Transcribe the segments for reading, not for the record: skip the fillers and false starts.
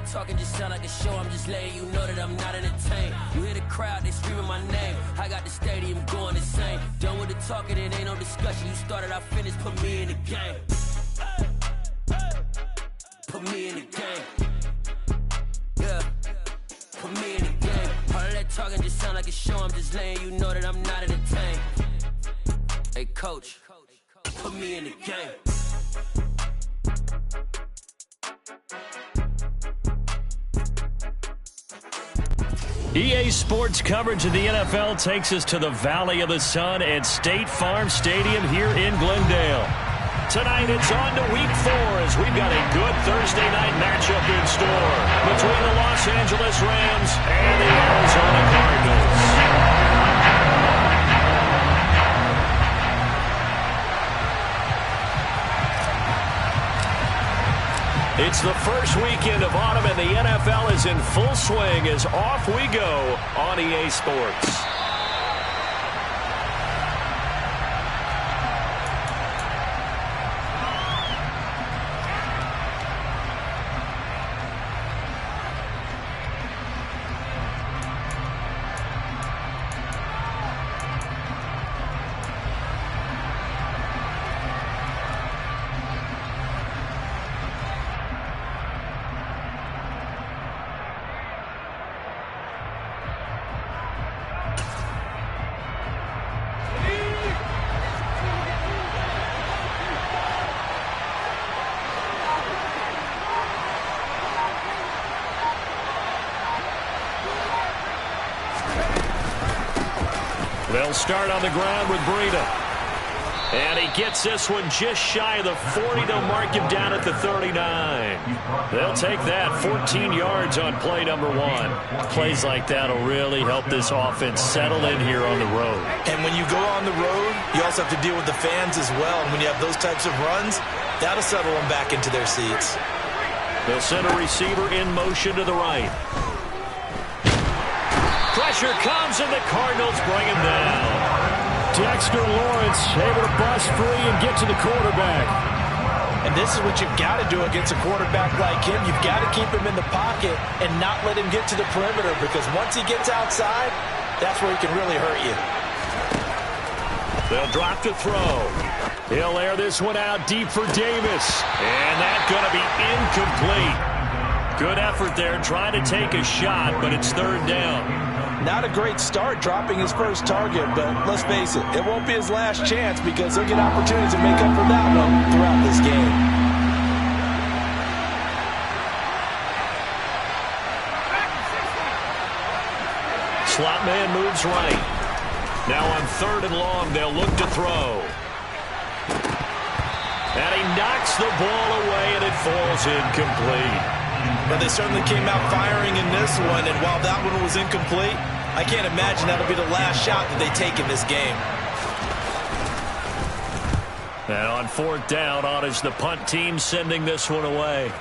that talking just sound like a show. I'm just letting you know that I'm not entertained. You hear the crowd, they screaming my name. I got the stadium going insane. Done with the talking, it ain't no discussion. You started, I finished, put me in the game. Put me in the game. Yeah. Put me in the game. All of that talking just sound like a show. I'm just letting you know that I'm not entertained. Hey, coach, put me in the game. EA Sports coverage of the NFL takes us to the Valley of the Sun at State Farm Stadium here in Glendale. Tonight it's on to Week 4 as we've got a good Thursday night matchup in store between the Los Angeles Rams and the Arizona Cardinals. It's the first weekend of autumn, and the NFL is in full swing as off we go on EA Sports. They'll start on the ground with Breida. And he gets this one just shy of the 40. They'll mark him down at the 39. They'll take that 14 yards on play number 1. Plays like that will really help this offense settle in here on the road. And when you go on the road, you also have to deal with the fans as well. And when you have those types of runs, that'll settle them back into their seats. They'll send a receiver in motion to the right. Pressure comes, and the Cardinals bring him down. Dexter Lawrence able to bust free and get to the quarterback. And this is what you've got to do against a quarterback like him. You've got to keep him in the pocket and not let him get to the perimeter, because once he gets outside, that's where he can really hurt you. They'll drop to throw. He'll air this one out deep for Davis. And that's going to be incomplete. Good effort there, trying to take a shot, but it's third down. Not a great start dropping his first target, but let's face it, it won't be his last chance because he'll get opportunities to make up for that one throughout this game. Slot man moves right. Now on 3rd and long, they'll look to throw. And he knocks the ball away, and it falls incomplete. But they certainly came out firing in this one, and while that one was incomplete, I can't imagine that'll be the last shot that they take in this game. And on 4th down, on is the punt team sending this one away.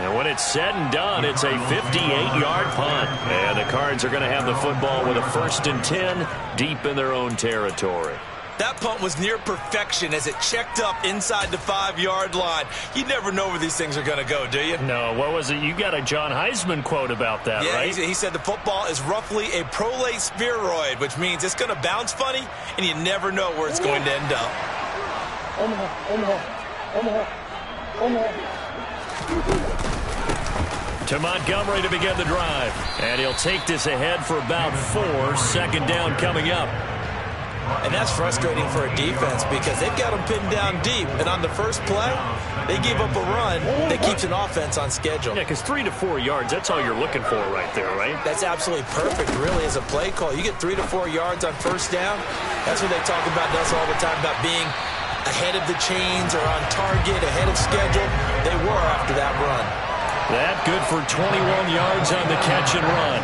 And when it's said and done, it's a 58-yard punt. And the Cards are going to have the football with a 1st and 10 deep in their own territory. That punt was near perfection as it checked up inside the 5-yard line. You never know where these things are going to go, do you? No, what was it? You got a John Heisman quote about that, yeah, right? He said the football is roughly a prolate spheroid, which means it's going to bounce funny, and you never know where it's going to end up. To Montgomery to begin the drive. And he'll take this ahead for about 4. 2nd down coming up. And that's frustrating for a defense because they've got them pinned down deep. And on the first play, they gave up a run that keeps an offense on schedule. Yeah, because 3 to 4 yards, that's all you're looking for right there, right? That's absolutely perfect, really, as a play call. You get 3 to 4 yards on 1st down. That's what they talk about us all the time, about being ahead of the chains or on target, ahead of schedule. They were after that run. That good for 21 yards on the catch and run.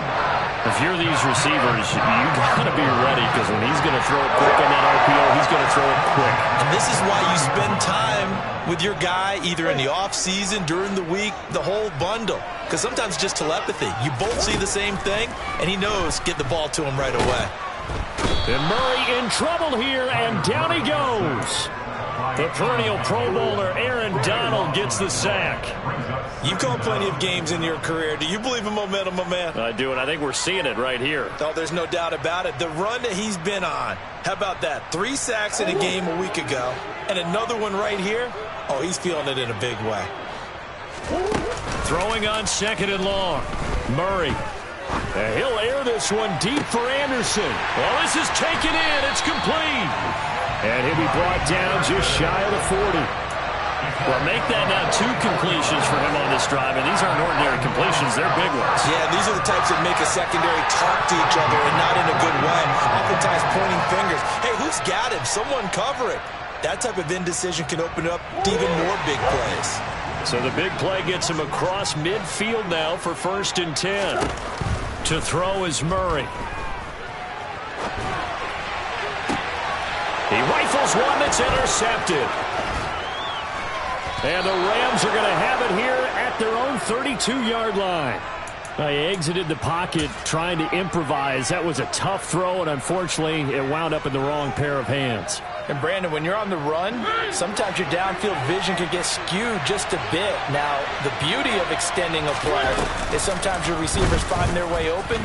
If you're these receivers, you got to be ready because when he's going to throw it quick on that RPO, he's going to throw it quick. And this is why you spend time with your guy either in the offseason, during the week, the whole bundle. Because sometimes it's just telepathy. You both see the same thing, and he knows get the ball to him right away. And Murray in trouble here, and down he goes. The perennial Pro Bowler Aaron Donald gets the sack. You've called plenty of games in your career. Do you believe in momentum, my man? I do, and I think we're seeing it right here. Oh, there's no doubt about it. The run that he's been on. How about that? 3 sacks in a game a week ago. And another one right here. Oh, he's feeling it in a big way. Throwing on 2nd and long. Murray. And he'll air this one deep for Anderson. Well, this is taken in. It's complete. And he'll be brought down just shy of the 40. Well, make that now 2 completions for him on this drive, and these aren't ordinary completions. They're big ones. Yeah, these are the types that make a secondary talk to each other and not in a good way. Oftentimes pointing fingers. Hey, who's got him? Someone cover it. That type of indecision can open up to even more big plays. So the big play gets him across midfield now for 1st and 10. To throw is Murray. He rifles one that's intercepted. And the Rams are going to have it here at their own 32-yard line. He exited the pocket trying to improvise. That was a tough throw, and unfortunately, it wound up in the wrong pair of hands. And, Brandon, when you're on the run, sometimes your downfield vision can get skewed just a bit. Now, the beauty of extending a play is sometimes your receivers find their way open,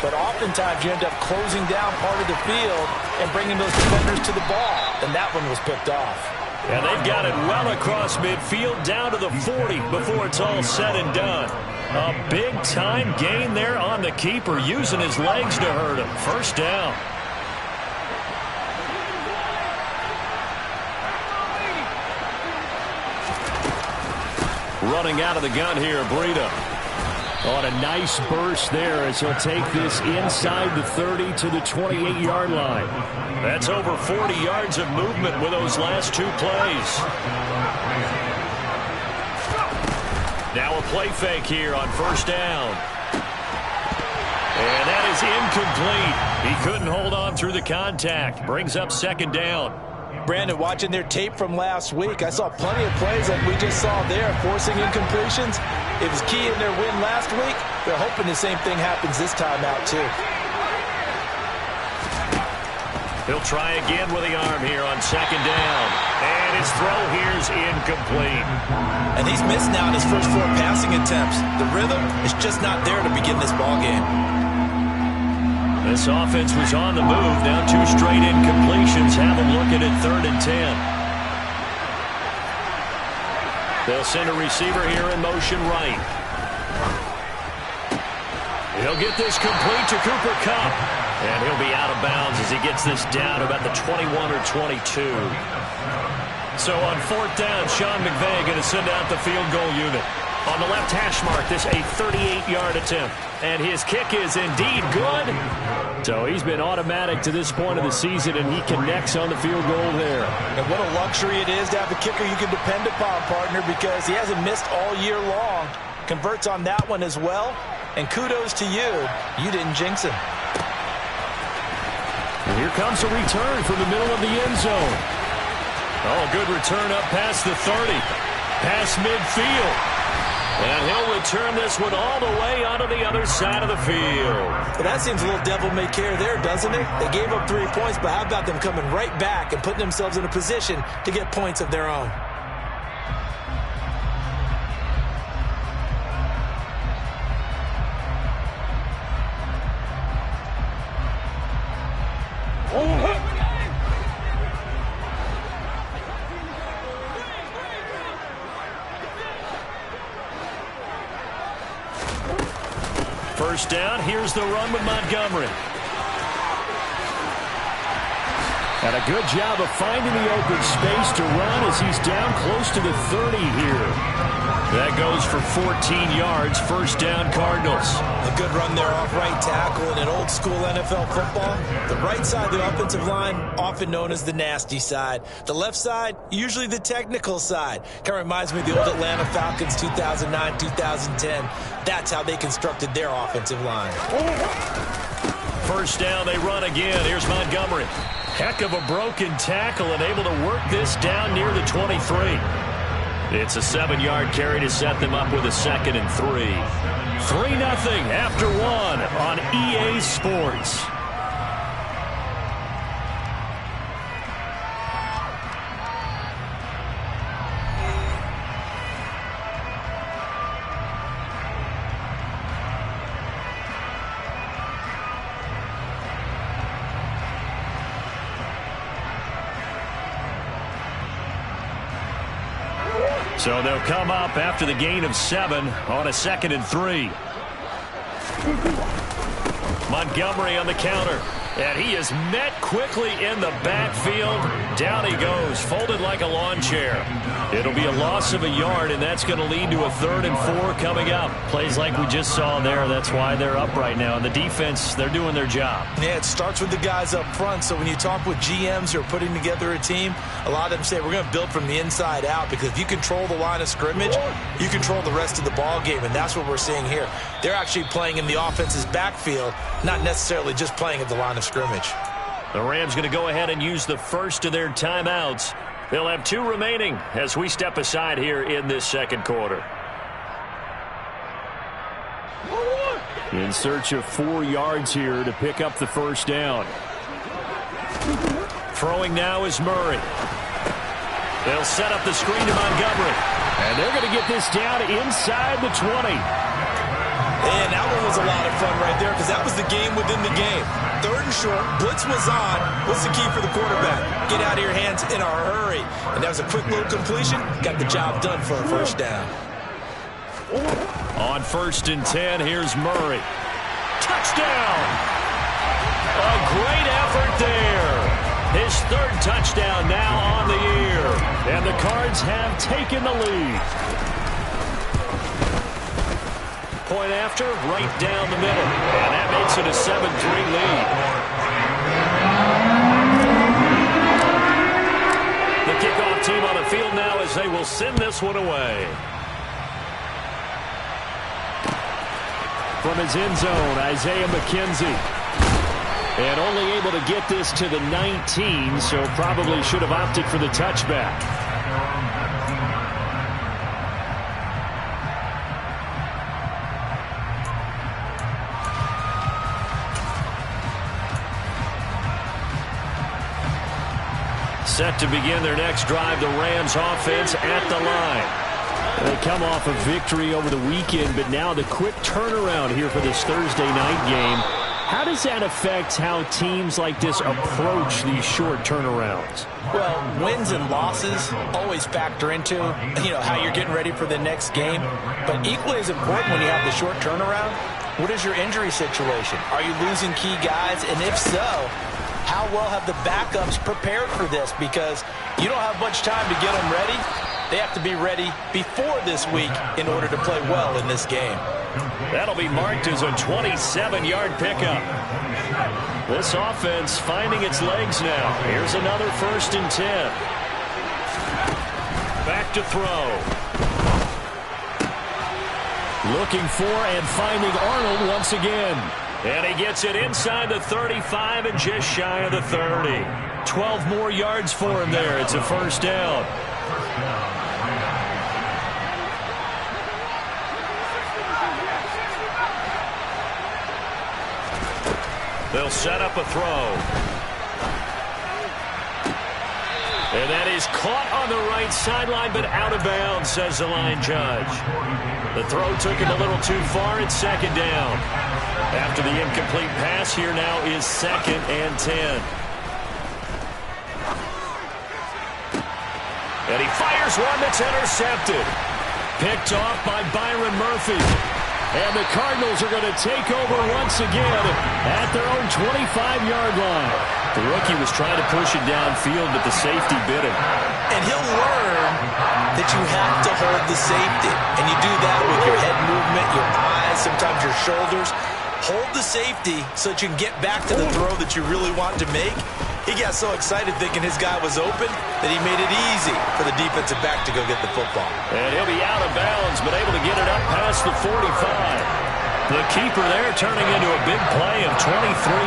but oftentimes you end up closing down part of the field and bringing those defenders to the ball, and that one was picked off. And they've got it well across midfield down to the 40 before it's all said and done. A big-time gain there on the keeper, using his legs to hurt him. 1st down. Running out of the gun here, Breida. On a nice burst there as he'll take this inside the 30 to the 28-yard line. That's over 40 yards of movement with those last 2 plays. Now a play fake here on 1st down. And that is incomplete. He couldn't hold on through the contact. Brings up 2nd down. Brandon, watching their tape from last week, I saw plenty of plays like we just saw there, forcing incompletions. It was key in their win last week. They're hoping the same thing happens this time out, too. He'll try again with the arm here on 2nd down. And his throw here's incomplete. And he's missed now in his first 4 passing attempts. The rhythm is just not there to begin this ballgame. This offense was on the move. Now 2 straight incompletions. Have them looking at 3rd and 10. They'll send a receiver here in motion right. He'll get this complete to Cooper Kupp. And he'll be out of bounds as he gets this down about the 21 or 22. So on 4th down, Sean McVay going to send out the field goal unit. On the left hash mark, this a 38-yard attempt. And his kick is indeed good. So he's been automatic to this point of the season, and he connects on the field goal there. And what a luxury it is to have a kicker you can depend upon, partner, because he hasn't missed all year long. Converts on that one as well. And kudos to you. You didn't jinx him. And here comes a return from the middle of the end zone. Oh, good return up past the 30. Past midfield. And he'll return this one all the way onto the other side of the field. Well, that seems a little devil-may-care there, doesn't it? They gave up 3 points, but how about them coming right back and putting themselves in a position to get points of their own? First down, here's the run with Montgomery. And a good job of finding the open space to run as he's down close to the 30 here. That goes for 14 yards, 1st down Cardinals. A good run there off right tackle in an old school NFL football. The right side of the offensive line, often known as the nasty side. The left side, usually the technical side. Kind of reminds me of the old Atlanta Falcons 2009, 2010. That's how they constructed their offensive line. First down, they run again. Here's Montgomery. Heck of a broken tackle and able to work this down near the 23. It's a 7-yard carry to set them up with a 2nd and 3. 3-0 after 1 on EA Sports. So they'll come up after the gain of 7 on a 2nd and 3. Montgomery on the counter. And he is met quickly in the backfield. Down he goes, folded like a lawn chair. It'll be a loss of a yard, and that's going to lead to a 3rd and 4 coming up. Plays like we just saw there. That's why they're up right now. And the defense, they're doing their job. Yeah, it starts with the guys up front. So when you talk with GMs who are putting together a team, a lot of them say we're going to build from the inside out, because if you control the line of scrimmage, you control the rest of the ball game, and that's what we're seeing here. They're actually playing in the offense's backfield, not necessarily just playing at the line of scrimmage. The Rams going to go ahead and use the first of their timeouts. They'll have 2 remaining as we step aside here in this 2nd quarter. In search of 4 yards here to pick up the first down. Throwing now is Murray. They'll set up the screen to Montgomery. And they're going to get this down inside the 20. And that one was a lot of fun right there, because that was the game within the game. 3rd and short, blitz was on. What's the key for the quarterback? Get out of your hands in a hurry. And that was a quick little completion. Got the job done for a first down. On 1st and 10, here's Murray. Touchdown! A great effort there. His 3rd touchdown now on the year. And the Cards have taken the lead. Point after, right down the middle. And that makes it a 7-3 lead. The kickoff team on the field now as they will send this one away. From his end zone, Isaiah McKenzie. And only able to get this to the 19, so probably should have opted for the touchback. Set to begin their next drive, the Rams offense at the line. They come off a victory over the weekend, but now the quick turnaround here for this Thursday night game. How does that affect how teams like this approach these short turnarounds? Well, wins and losses always factor into, how you're getting ready for the next game. But equally as important when you have the short turnaround, what is your injury situation? Are you losing key guys? And if so, how well have the backups prepared for this? Because you don't have much time to get them ready. They have to be ready before this week in order to play well in this game. That'll be marked as a 27-yard pickup. This offense finding its legs now. Here's another 1st and 10. Back to throw. Looking for and finding Arnold once again. And he gets it inside the 35 and just shy of the 30. 12 more yards for him there. It's a 1st down. They'll set up a throw. And that is caught on the right sideline, but out of bounds, says the line judge. The throw took him a little too far. It's 2nd down. After the incomplete pass, here now is 2nd and 10. And he fires one that's intercepted. Picked off by Byron Murphy. And the Cardinals are going to take over once again at their own 25-yard line. The rookie was trying to push it downfield, but the safety bit him. And he'll learn that you have to hold the safety. And you do that with your head movement, your eyes, sometimes your shoulders. Hold the safety so that you can get back to the throw that you really want to make. He got so excited thinking his guy was open that he made it easy for the defensive back to go get the football. And he'll be out of bounds, but able to get it up past the 45. The keeper there turning into a big play of 23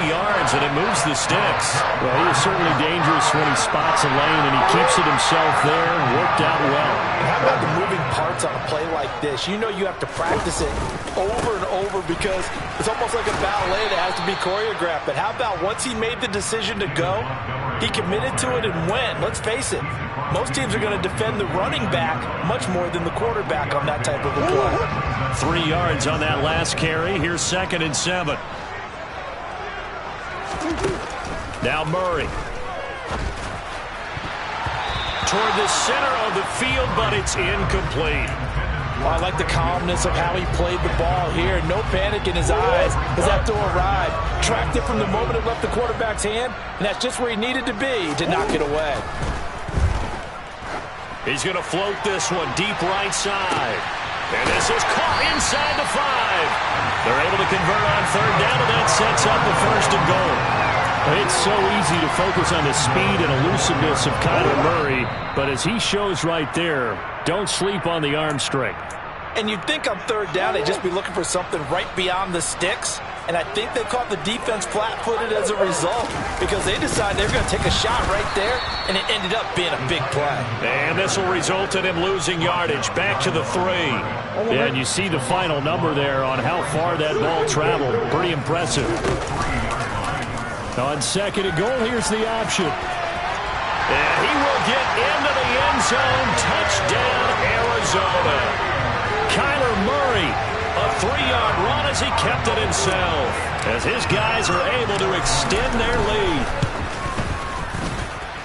yards, and it moves the sticks. Well, he is certainly dangerous when he spots a lane, and he keeps it himself there. Worked out well. And how about the moving parts on a play like this? You know you have to practice it over and over because it's almost like a ballet that has to be choreographed. But how about once he made the decision to go, he committed to it and went. Let's face it, most teams are going to defend the running back much more than the quarterback on that type of a play. 3 yards on that last carry. Here's 2nd and 7. Now Murray. toward the center of the field, but it's incomplete. Well, I like the calmness of how he played the ball here. No panic in his eyes as that throw arrived. Tracked it from the moment it left the quarterback's hand, and that's just where he needed to be to knock it away. He's going to float this one deep right side. And this is caught inside the 5. They're able to convert on third down, and that sets up the 1st and goal. It's so easy to focus on the speed and elusiveness of Kyler Murray, but as he shows right there, don't sleep on the arm strength. And you'd think on third down they'd just be looking for something right beyond the sticks, and I think they caught the defense flat-footed as a result because they decided they were going to take a shot right there, and it ended up being a big play. And this will result in him losing yardage back to the 3. Yeah, and you see the final number there on how far that ball traveled. Pretty impressive. On 2nd and goal, here's the option. And he will get into the end zone. Touchdown, Arizona. Kyler Murray, a 3-yard run as he kept it himself, as his guys are able to extend their lead.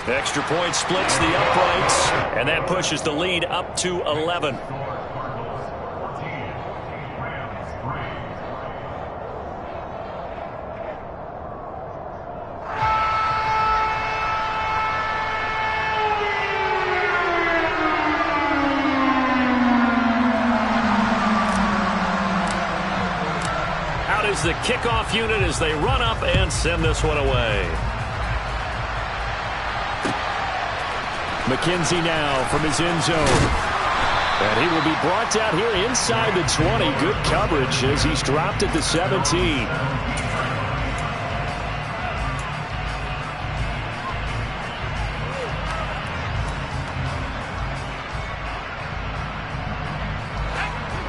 Extra point splits the uprights, and that pushes the lead up to 11. The kickoff unit as they run up and send this one away. McKenzie now from his end zone. And he will be brought down here inside the 20. Good coverage as he's dropped at the 17.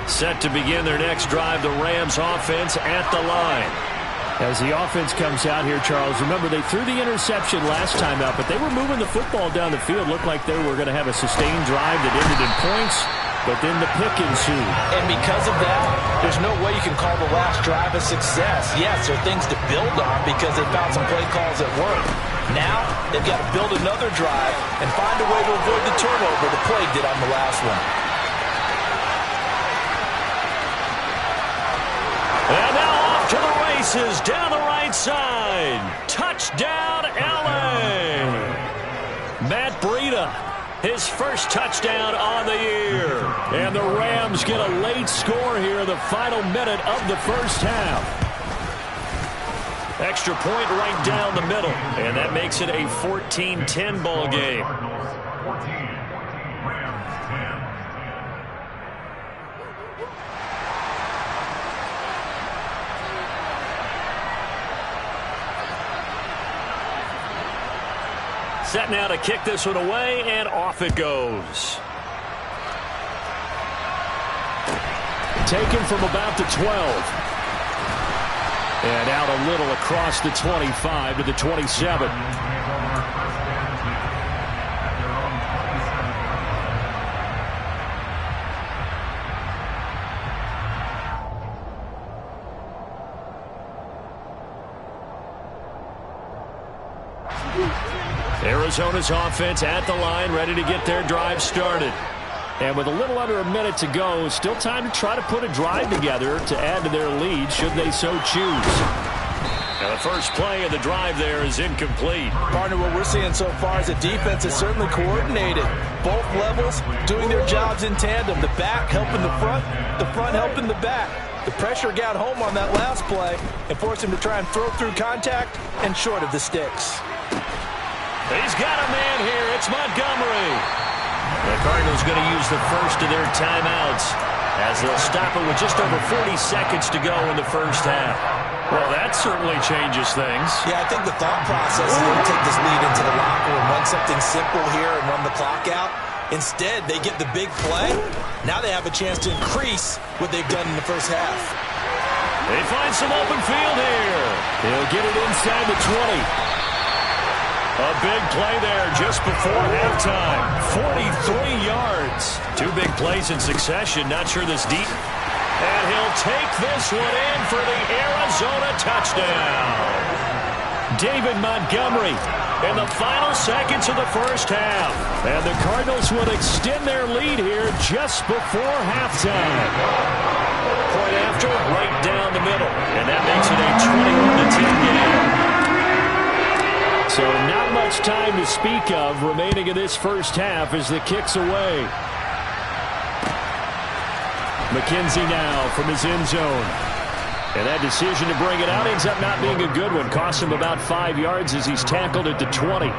Set to begin their next drive, the Rams offense at the line. As the offense comes out here, Charles, remember they threw the interception last time out, but they were moving the football down the field. Looked like they were going to have a sustained drive that ended in points, but then the pick ensued. And because of that, there's no way you can call the last drive a success. Yes, there are things to build on because they found some play calls that worked. Now, they've got to build another drive and find a way to avoid the turnover the play did on the last one. And now off to the races down the right side. Touchdown, LA. Matt Breida, his first touchdown on the year. And the Rams get a late score here in the final minute of the first half. Extra point right down the middle. And that makes it a 14-10 ball game. Set now to kick this one away, and off it goes. Taken from about the 12. And out a little across the 25 to the 27. Arizona's offense at the line, ready to get their drive started. And with a little under a minute to go, still time to try to put a drive together to add to their lead should they so choose. Now the first play of the drive there is incomplete. Partner, what we're seeing so far is the defense is certainly coordinated. Both levels doing their jobs in tandem. The back helping the front helping the back. The pressure got home on that last play and forced him to try and throw through contact and short of the sticks. He's got a man here. It's Montgomery. The Cardinals going to use the first of their timeouts as they'll stop it with just over 40 seconds to go in the first half. Well, that certainly changes things. Yeah, I think the thought process is to take this lead into the locker room, run something simple here and run the clock out. Instead, they get the big play. Now they have a chance to increase what they've done in the first half. They find some open field here. He'll get it inside the 20. A big play there just before halftime. 43 yards. Two big plays in succession. Not sure this deep. And he'll take this one in for the Arizona touchdown. David Montgomery in the final seconds of the first half. And the Cardinals would extend their lead here just before halftime. Point after, right down the middle. And that makes it a 21-10 game. So not much time to speak of remaining in this first half as the kick's away. McKenzie now from his end zone. And that decision to bring it out ends up not being a good one. Costs him about 5 yards as he's tackled at the 20.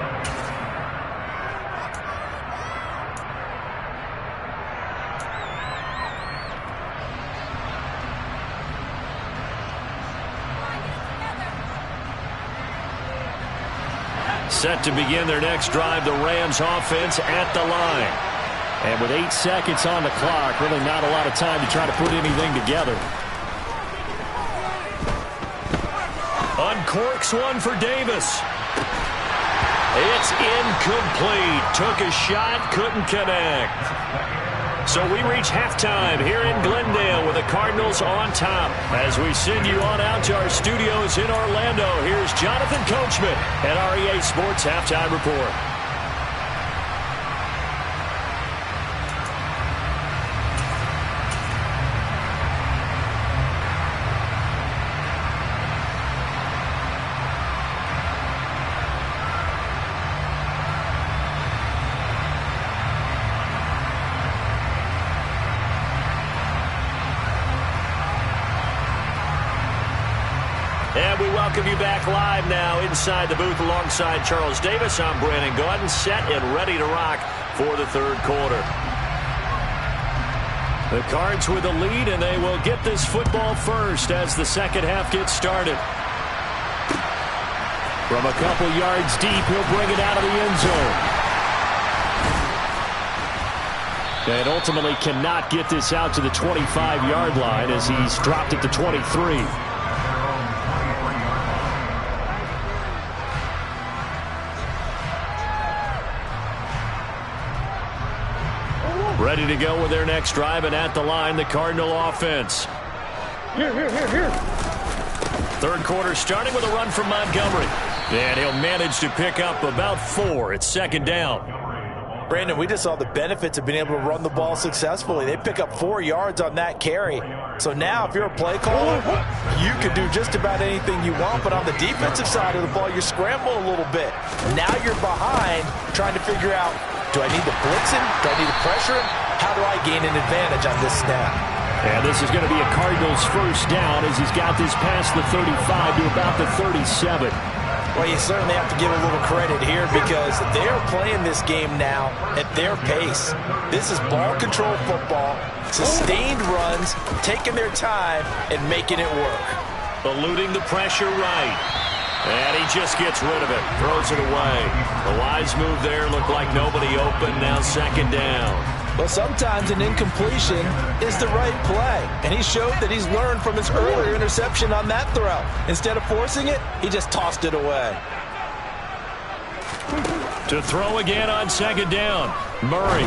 Set to begin their next drive, the Rams offense at the line. And with 8 seconds on the clock, really not a lot of time to try to put anything together. Uncorks one for Davis. It's incomplete. Took a shot, couldn't connect. So we reach halftime here in Glendale with the Cardinals on top. As we send you on out to our studios in Orlando, here's Jonathan Coachman at REA Sports Halftime Report. And we welcome you back live now inside the booth alongside Charles Davis. I'm Brandon Gaudin, set and ready to rock for the third quarter. The Cards with the lead, and they will get this football first as the second half gets started. From a couple yards deep, he'll bring it out of the end zone. And ultimately cannot get this out to the 25-yard line as he's dropped at the 23. Ready to go with their next drive, and at the line, the Cardinal offense. Here. Third quarter starting with a run from Montgomery. And he'll manage to pick up about 4. It's second down. Brandon, we just saw the benefits of being able to run the ball successfully. They pick up 4 yards on that carry. So now if you're a play caller, you can do just about anything you want. But on the defensive side of the ball, you scramble a little bit. Now you're behind trying to figure out, do I need to blitz him? Do I need to pressure him? How do I gain an advantage on this snap? And this is going to be a Cardinals first down as he's got this past the 35 to about the 37. Well, you certainly have to give a little credit here because they're playing this game now at their pace. This is ball control football, sustained runs, taking their time and making it work. Eluding the pressure right. And he just gets rid of it, throws it away. The wise move there, looked like nobody open, now second down. Well, sometimes an incompletion is the right play. And he showed that he's learned from his earlier interception on that throw. Instead of forcing it, he just tossed it away. To throw again on second down, Murray.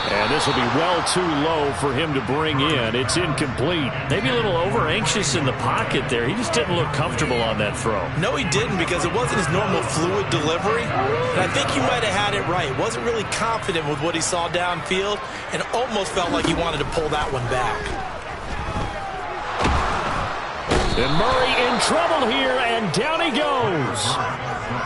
And this will be well too low for him to bring in. It's incomplete. Maybe a little over-anxious in the pocket there. He just didn't look comfortable on that throw. No, he didn't, because it wasn't his normal fluid delivery. And I think he might have had it right. Wasn't really confident with what he saw downfield and almost felt like he wanted to pull that one back. And Murray in trouble here, and down he goes.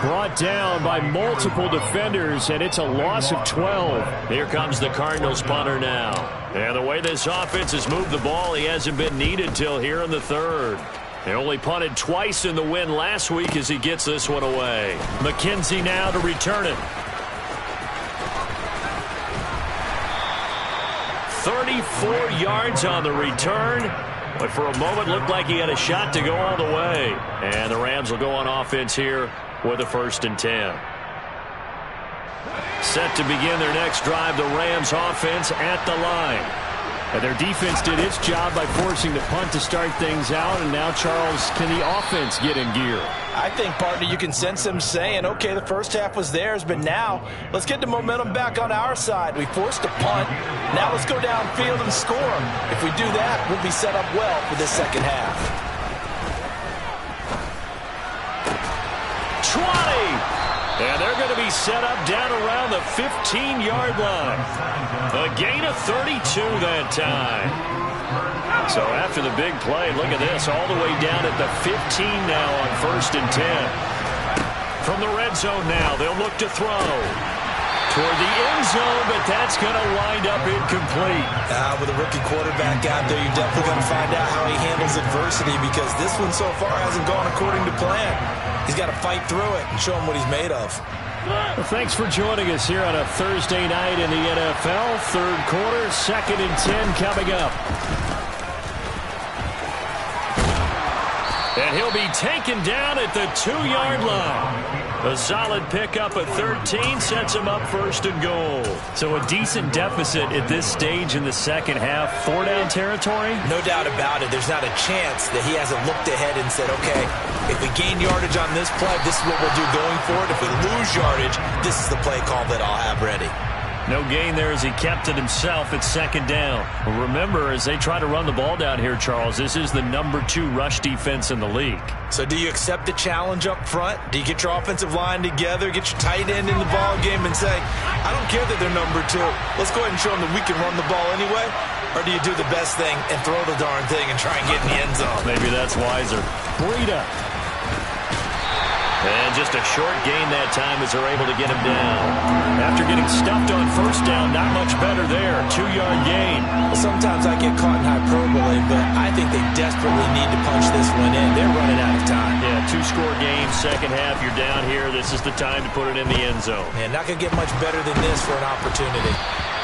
Brought down by multiple defenders, and it's a loss of 12. Here comes the Cardinals punter now. And the way this offense has moved the ball, he hasn't been needed till here in the third. They only punted twice in the win last week as he gets this one away. McKenzie now to return it. 34 yards on the return. But for a moment, looked like he had a shot to go all the way. And the Rams will go on offense here with a 1st and 10. Set to begin their next drive, the Rams offense at the line. And their defense did its job by forcing the punt to start things out. And now, Charles, can the offense get in gear? I think, partner, you can sense them saying, okay, the first half was theirs, but now let's get the momentum back on our side. We forced a punt. Now let's go downfield and score. If we do that, we'll be set up well for this second half. he's set up down around the 15-yard line. A gain of 32 that time. So after the big play, look at this, all the way down at the 15 now on 1st and 10. From the red zone now, they'll look to throw. Toward the end zone, but that's going to wind up incomplete. With a rookie quarterback out there, you're definitely going to find out how he handles adversity, because this one so far hasn't gone according to plan. He's got to fight through it and show him what he's made of. Well, thanks for joining us here on a Thursday night in the NFL. Third quarter, 2nd and 10 coming up. And he'll be taken down at the 2-yard line. A solid pickup at 13 sets him up 1st and goal. So a decent deficit at this stage in the second half. 4-down territory? No doubt about it. There's not a chance that he hasn't looked ahead and said, okay, if we gain yardage on this play, this is what we'll do going forward. If we lose yardage, this is the play call that I'll have ready. No gain there as he kept it himself at 2nd down. Well, remember, as they try to run the ball down here, Charles, this is the number 2 rush defense in the league. So do you accept the challenge up front? Do you get your offensive line together, get your tight end in the ball game and say, I don't care that they're number 2. Let's go ahead and show them that we can run the ball anyway? Or do you do the best thing and throw the darn thing and try and get in the end zone? Maybe that's wiser. Breida. And just a short gain that time as they're able to get him down. After getting stuffed on 1st down, not much better there. 2-yard gain. Well, sometimes I get caught in hyperbole, but I think they desperately need to punch this one in. They're running out of time. Yeah, 2-score game, second half, you're down here. This is the time to put it in the end zone. And not going to get much better than this for an opportunity.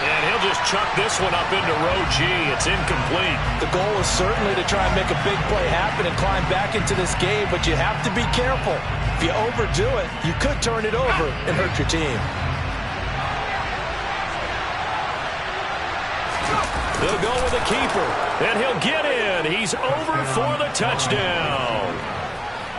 And he'll just chuck this one up into row G. It's incomplete. The goal is certainly to try and make a big play happen and climb back into this game, but you have to be careful. If you overdo it, you could turn it over and hurt your team. They'll go with the keeper, and he'll get in. He's over for the touchdown.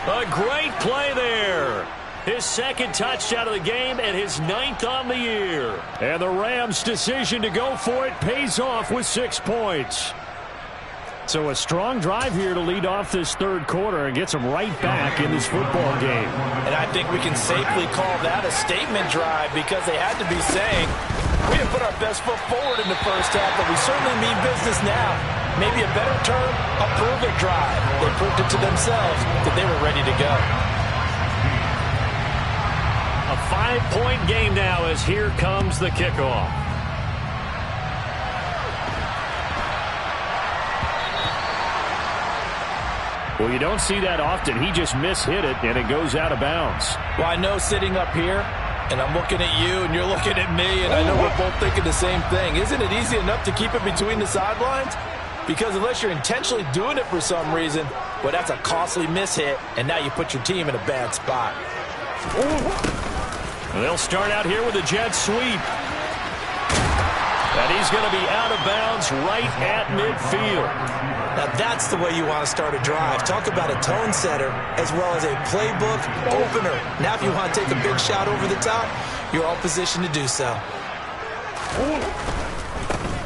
A great play there. His 2nd touchdown of the game and his 9th on the year. And the Rams' decision to go for it pays off with 6 points. So a strong drive here to lead off this third quarter and gets them right back in this football game. And I think we can safely call that a statement drive, because they had to be saying, we didn't put our best foot forward in the first half, but we certainly mean business now. Maybe a better term, a prove-it drive. They proved it to themselves that they were ready to go. A 5-point game now as here comes the kickoff. Well, you don't see that often. He just mishit it, and it goes out of bounds. Well, I know sitting up here, and I'm looking at you, and you're looking at me, and I know we're both thinking the same thing. Isn't it easy enough to keep it between the sidelines? Because unless you're intentionally doing it for some reason, well, that's a costly mishit, and now you put your team in a bad spot. They'll start out here with a jet sweep. And he's going to be out of bounds right at midfield. Now that's the way you want to start a drive. Talk about a tone setter as well as a playbook opener. Now if you want to take a big shot over the top, you're all positioned to do so.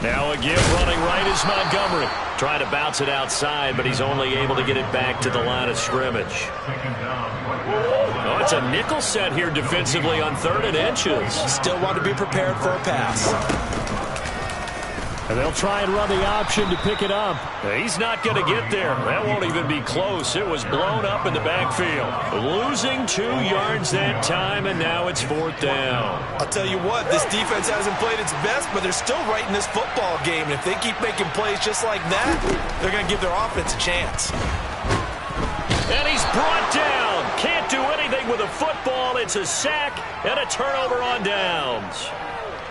Now again running right is Montgomery. Trying to bounce it outside, but he's only able to get it back to the line of scrimmage. Oh, it's a nickel set here defensively on 3rd and inches. Still want to be prepared for a pass. And they'll try and run the option to pick it up. He's not going to get there. That won't even be close. It was blown up in the backfield. Losing 2 yards that time, and now it's 4th down. I'll tell you what, this defense hasn't played its best, but they're still right in this football game. And if they keep making plays just like that, they're going to give their offense a chance. And he's brought down. Can't do anything with a football. It's a sack and a turnover on downs.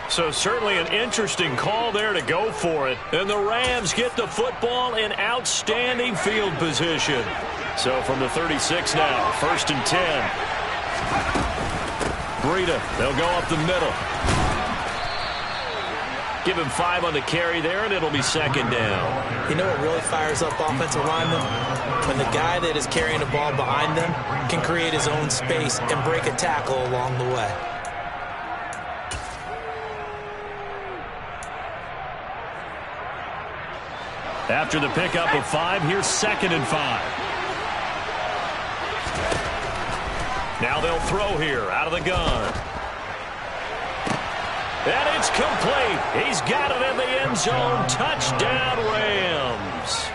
So certainly an interesting call there to go for it. And the Rams get the football in outstanding field position. So from the 36 now, 1st and 10. Breida, they'll go up the middle. Give him 5 on the carry there, and it'll be 2nd down. You know what really fires up offensive linemen? When the guy that is carrying the ball behind them can create his own space and break a tackle along the way. After the pickup of 5, here's 2nd and 5. Now they'll throw here out of the gun. And it's complete. He's got it in the end zone. Touchdown, Rams.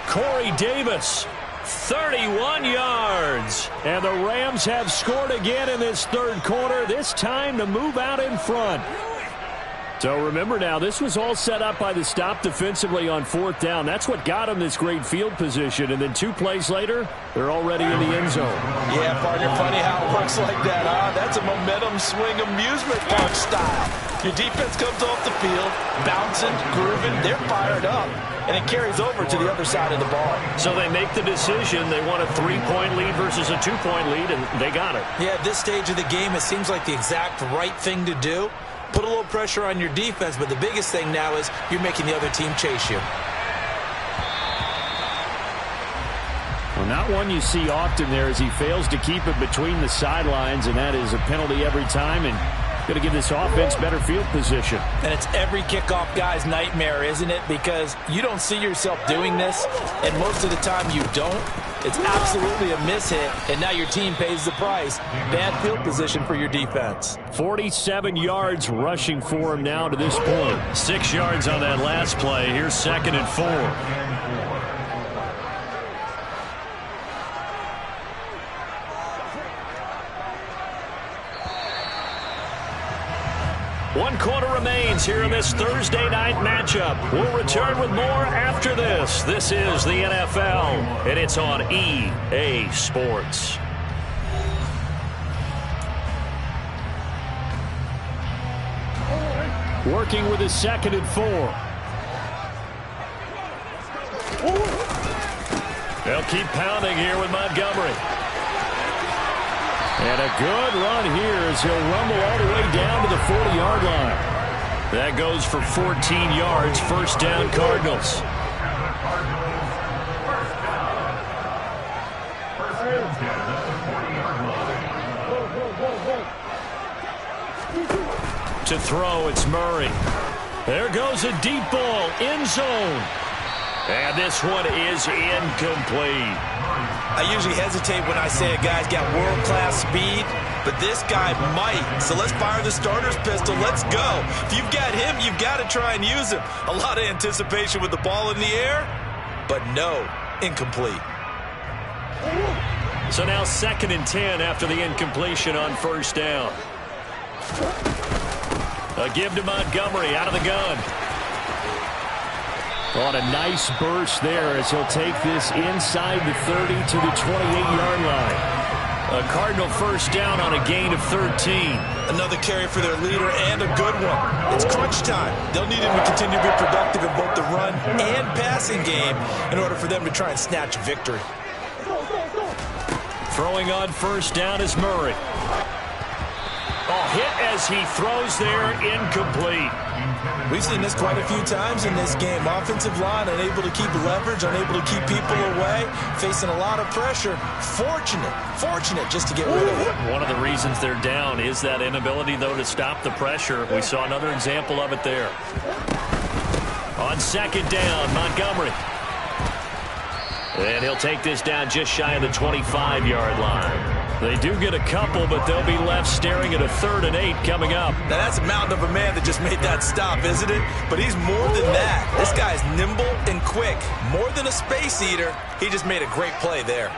Corey Davis, 31 yards. And the Rams have scored again in this third quarter, this time to move out in front. So remember now, this was all set up by the stop defensively on fourth down. That's what got them this great field position. And then 2 plays later, they're already in the end zone. Yeah, partner, funny how it works like that, huh? That's a momentum swing amusement park style. Your defense comes off the field, bouncing, grooving, they're fired up, and it carries over to the other side of the ball. So they make the decision. They want a 3-point lead versus a 2-point lead, and they got it. Yeah, at this stage of the game, it seems like the exact right thing to do. Put a little pressure on your defense, but the biggest thing now is you're making the other team chase you. Well, not one you see often there as he fails to keep it between the sidelines, and that is a penalty every time, and going to give this offense better field position. And it's every kickoff guy's nightmare, isn't it? Because you don't see yourself doing this, and most of the time you don't. It's absolutely a mishit, and now your team pays the price. Bad field position for your defense. 47 yards rushing for him now to this point. 6 yards on that last play. Here's 2nd and 4. One quarter remains here in this Thursday night matchup. We'll return with more after this. This is the NFL, and it's on EA Sports. Working with his 2nd and 4. They'll keep pounding here with Montgomery. And a good run here as he'll rumble all the way down to the 40-yard line. That goes for 14 yards. First down, Cardinals. To throw, it's Murray. There goes a deep ball, end zone. And this one is incomplete. I usually hesitate when I say a guy's got world-class speed, but this guy might. So let's fire the starter's pistol. Let's go. If you've got him, you've got to try and use him. A lot of anticipation with the ball in the air, but no, incomplete. So now 2nd and 10 after the incompletion on first down. A give to Montgomery out of the gun. On a nice burst there as he'll take this inside the 30 to the 28-yard line. A Cardinal first down on a gain of 13. Another carry for their leader and a good one. It's crunch time. They'll need him to continue to be productive in both the run and passing game in order for them to try and snatch a victory. Throwing on first down is Murray. Oh, hit as he throws there, incomplete. We've seen this quite a few times in this game. Offensive line unable to keep leverage, unable to keep people away, facing a lot of pressure. Fortunate just to get rid of it. One of the reasons they're down is that inability, though, to stop the pressure. We saw another example of it there. On 2nd down, Montgomery. And he'll take this down just shy of the 25-yard line. They do get a couple, but they'll be left staring at a 3rd and 8 coming up. Now, that's a mountain of a man that just made that stop, isn't it? But he's more than that. This guy's nimble and quick. More than a space eater, he just made a great play there.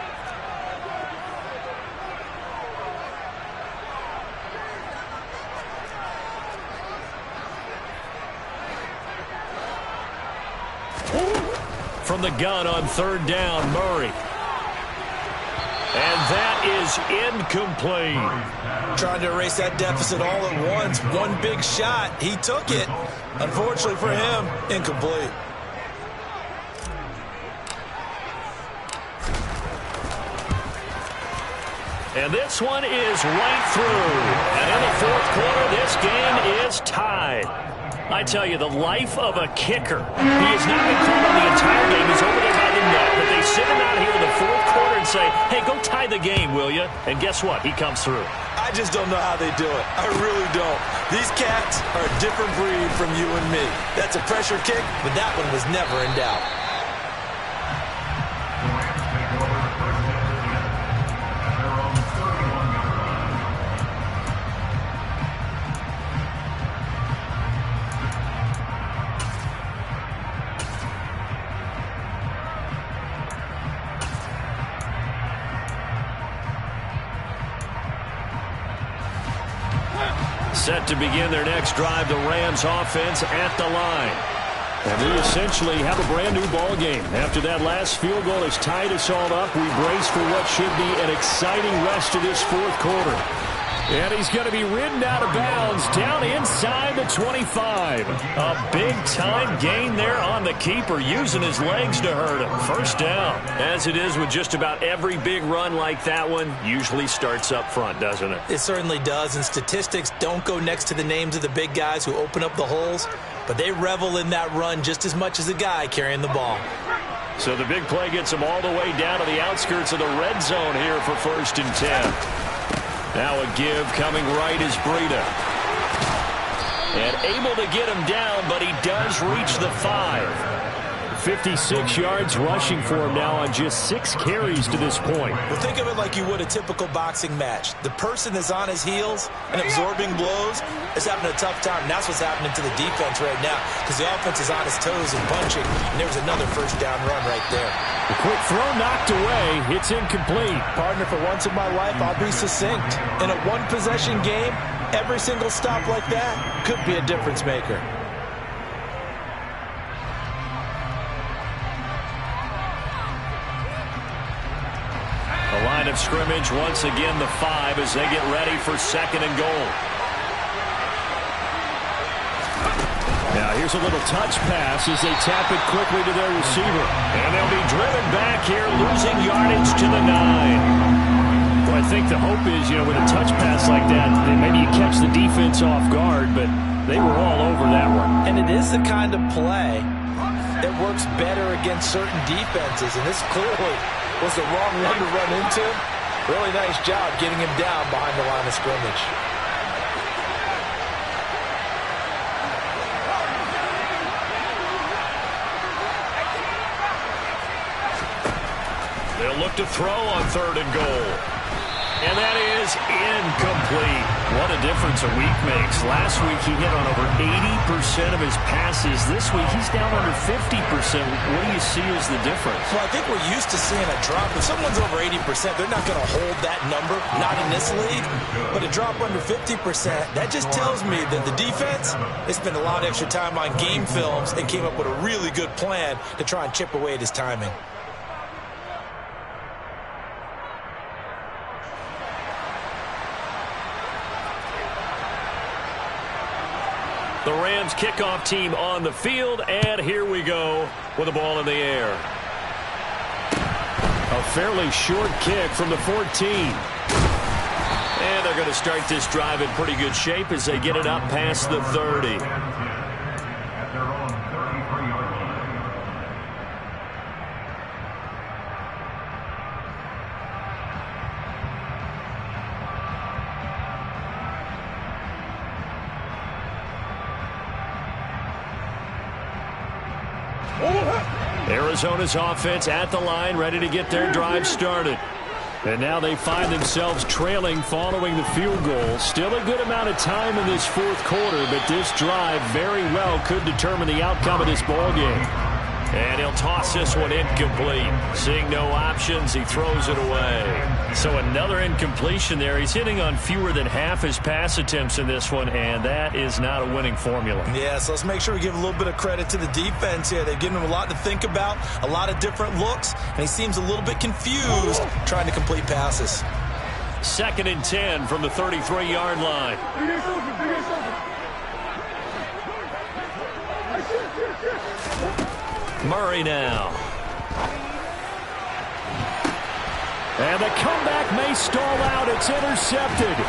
From the gun on 3rd down, Murray. And that is incomplete. Trying to erase that deficit all at once. One big shot. He took it. Unfortunately for him, incomplete. And this one is right through. And in the 4th quarter, this game is tied. I tell you, the life of a kicker. He has not been called on the entire game. He's over there by the net. But they sit him out here in the 4th quarter and say, hey, go tie the game, will you? And guess what? He comes through. I just don't know how they do it. I really don't. These cats are a different breed from you and me. That's a pressure kick, but that one was never in doubt. Set to begin their next drive, the Rams offense at the line. And we essentially have a brand new ball game. After that last field goal has tied us all up, we brace for what should be an exciting rest of this fourth quarter. And he's going to be ridden out of bounds down inside the 25. A big-time gain there on the keeper, using his legs to hurt him. First down. As it is with just about every big run like that one, usually starts up front, doesn't it? It certainly does, and statistics don't go next to the names of the big guys who open up the holes, but they revel in that run just as much as the guy carrying the ball. So the big play gets him all the way down to the outskirts of the red zone here for 1st and 10. Now a give coming right is Breida. And able to get him down, but he does reach the 5. 56 yards rushing for him now on just 6 carries to this point. Well, think of it like you would a typical boxing match. The person that's on his heels and absorbing blows is having a tough time. And that's what's happening to the defense right now, because the offense is on his toes and punching. And there's another first down run right there. The quick throw knocked away. It's incomplete. Partner, for once in my life, I'll be succinct. In a one-possession game, every single stop like that could be a difference maker. The line of scrimmage, once again the 5 as they get ready for 2nd and goal. Now here's a little touch pass as they tap it quickly to their receiver. And they'll be driven back here, losing yardage to the 9. Well, I think the hope is, with a touch pass like that, then maybe you catch the defense off guard, but they were all over that one. And it is the kind of play that works better against certain defenses, and this clearly was the wrong one to run into. Really nice job getting him down behind the line of scrimmage. They'll look to throw on 3rd and goal. And that is incomplete. What a difference a week makes. Last week he hit on over 80% of his passes. This week he's down under 50%. What do you see as the difference? Well, I think we're used to seeing a drop. If someone's over 80%, they're not going to hold that number, not in this league. But a drop under 50%, that just tells me that the defense, they spent a lot of extra time on game films and came up with a really good plan to try and chip away at his timing. The Rams kickoff team on the field, and here we go with the ball in the air. A fairly short kick from the 14. And they're going to start this drive in pretty good shape as they get it up past the 30. Arizona's offense at the line, ready to get their drive started. And now they find themselves trailing following the field goal. Still a good amount of time in this fourth quarter, but this drive very well could determine the outcome of this ball game. And he'll toss this one incomplete. Seeing no options, he throws it away. So another incompletion there. He's hitting on fewer than half his pass attempts in this one, and that is not a winning formula. Yeah, so let's make sure we give a little bit of credit to the defense here. They've given him a lot to think about, a lot of different looks, and he seems a little bit confused trying to complete passes. 2nd and 10 from the 33-yard line. Murray now. And the comeback may stall out. It's intercepted.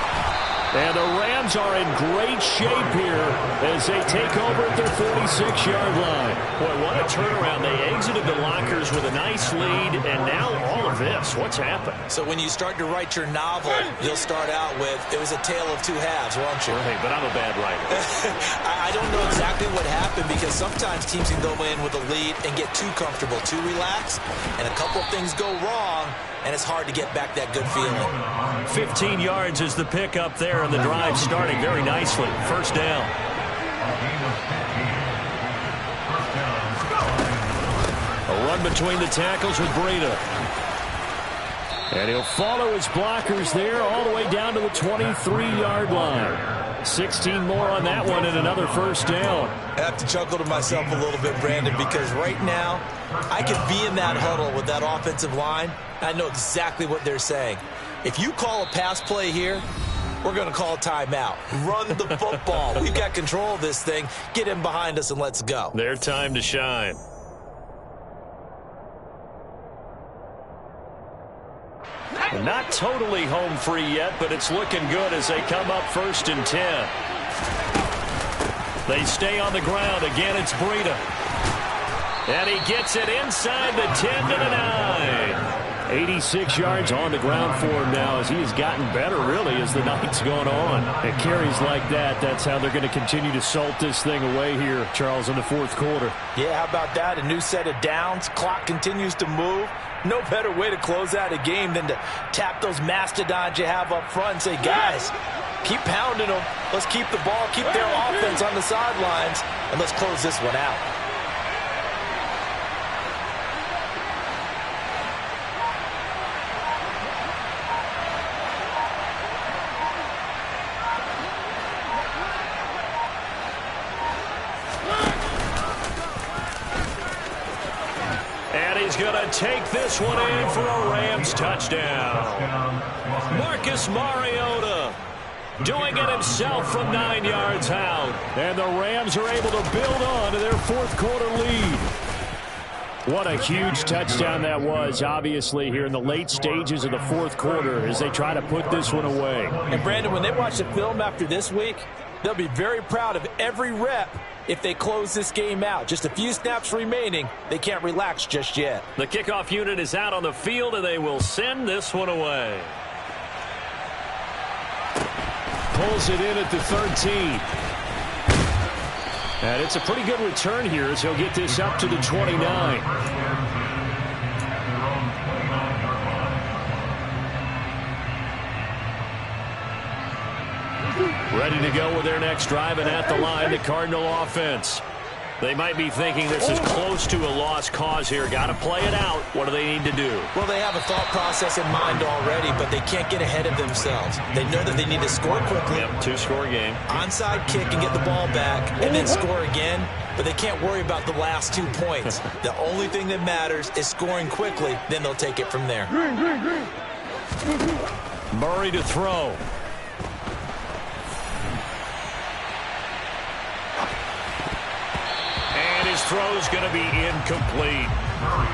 And the Rams are in great shape here as they take over at their 46-yard line. Boy, what a turnaround. They exited the lockers with a nice lead, and now all of this. What's happened? So when you start to write your novel, you'll start out with, it was a tale of two halves, won't you? Hey, but I'm a bad writer. I don't know exactly what happened, because sometimes teams can go in with a lead and get too comfortable, too relaxed, and a couple of things go wrong, and it's hard to get back that good feeling. 15 yards is the pickup there, and the drive starting very nicely. First down. A run between the tackles with Breida. And he'll follow his blockers there all the way down to the 23-yard line. 16 more on that one and another first down. I have to chuckle to myself a little bit, Brandon, because right now I could be in that huddle with that offensive line. I know exactly what they're saying. If you call a pass play here, we're going to call a timeout. Run the football. We've got control of this thing. Get in behind us and let's go. Their time to shine. Not totally home free yet, but it's looking good as they come up 1st and 10. They stay on the ground. Again, it's Breida. And he gets it inside the 10 to the 9. 86 yards on the ground for him now as he has gotten better, really, as the night's gone on. And carries like that, that's how they're going to continue to salt this thing away here, Charles, in the 4th quarter. Yeah, how about that? A new set of downs. Clock continues to move. No better way to close out a game than to tap those mastodons you have up front and say, guys, keep pounding them. Let's keep the ball, keep their offense on the sidelines, and let's close this one out. He's going to take this one in for a Rams touchdown. Marcus Mariota doing it himself from 9 yards out. And the Rams are able to build on to their 4th quarter lead. What a huge touchdown that was, obviously, here in the late stages of the 4th quarter as they try to put this one away. And, Brandon, when they watch the film after this week, they'll be very proud of every rep if they close this game out. Just a few snaps remaining. They can't relax just yet. The kickoff unit is out on the field, and they will send this one away. Pulls it in at the 13. And it's a pretty good return here as he'll get this up to the 29. Ready to go with their next drive, and at the line, the Cardinal offense. They might be thinking this is close to a lost cause here. Got to play it out. What do they need to do? Well, they have a thought process in mind already, but they can't get ahead of themselves. They know that they need to score quickly. Yep, 2-score game. Onside kick and get the ball back, and then score again. But they can't worry about the last 2 points. The only thing that matters is scoring quickly. Then they'll take it from there. Murray to throw. His throw's going to be incomplete.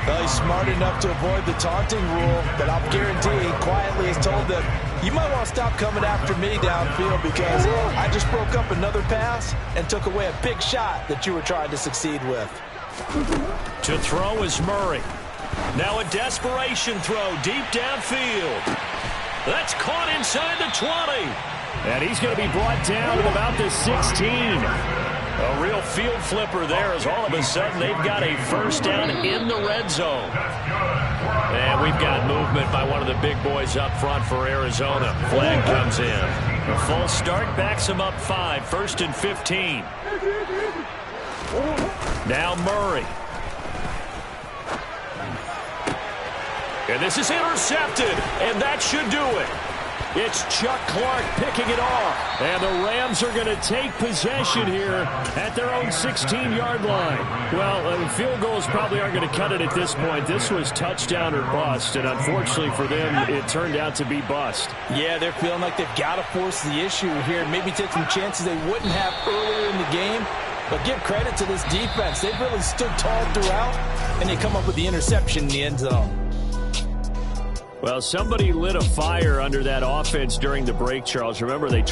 Well, he's smart enough to avoid the taunting rule, but I'll guarantee he quietly has told them, you might want to stop coming after me downfield because I just broke up another pass and took away a big shot that you were trying to succeed with. To throw is Murray. Now a desperation throw deep downfield. That's caught inside the 20. And he's going to be brought down at about the 16. A real field flipper there as all of a sudden they've got a first down in the red zone. And we've got movement by one of the big boys up front for Arizona. Flag comes in. A full start backs him up 5. 1st and 15. Now Murray. And this is intercepted. And that should do it. It's Chuck Clark picking it off. And the Rams are going to take possession here at their own 16-yard line. Well, field goals probably aren't going to cut it at this point. This was touchdown or bust, and unfortunately for them, it turned out to be bust. Yeah, they're feeling like they've got to force the issue here. Maybe take some chances they wouldn't have earlier in the game. But give credit to this defense. They've really stood tall throughout, and they come up with the interception in the end zone. Well, somebody lit a fire under that offense during the break, Charles. Remember, they